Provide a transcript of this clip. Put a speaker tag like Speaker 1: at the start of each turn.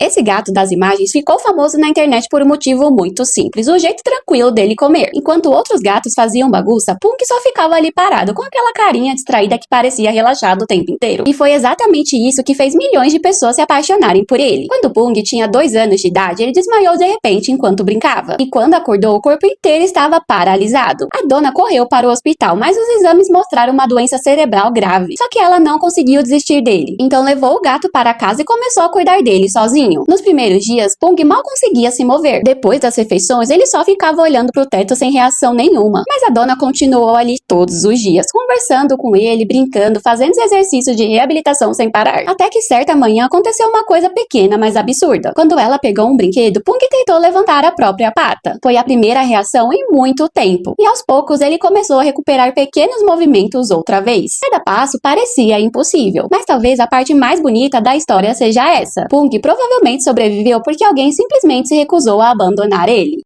Speaker 1: Esse gato das imagens ficou famoso na internet por um motivo muito simples, o jeito tranquilo dele comer. Enquanto outros gatos faziam bagunça, Punk só ficava ali parado, com aquela carinha distraída que parecia relaxado o tempo inteiro. E foi exatamente isso que fez milhões de pessoas se apaixonarem por ele. Quando Pung tinha 2 anos de idade, ele desmaiou de repente enquanto brincava. E quando acordou, o corpo inteiro estava paralisado. A dona correu para o hospital, mas os exames mostraram uma doença cerebral grave. Só que ela não conseguiu desistir dele. Então levou o gato para casa e começou a cuidar dele sozinho. Nos primeiros dias, Pung mal conseguia se mover. Depois das refeições, ele só ficava olhando pro teto sem reação nenhuma. Mas a dona continuou ali todos os dias, conversando com ele, brincando, fazendo exercícios de reabilitação sem parar. Até que certa manhã aconteceu uma coisa pequena, mas absurda. Quando ela pegou um brinquedo, Pung tentou levantar a própria pata. Foi a primeira reação em muito tempo. E aos poucos ele começou a recuperar pequenos movimentos outra vez. Cada passo parecia impossível. Mas talvez a parte mais bonita da história seja essa. Pung provavelmente sobreviveu porque alguém simplesmente se recusou a abandonar ele.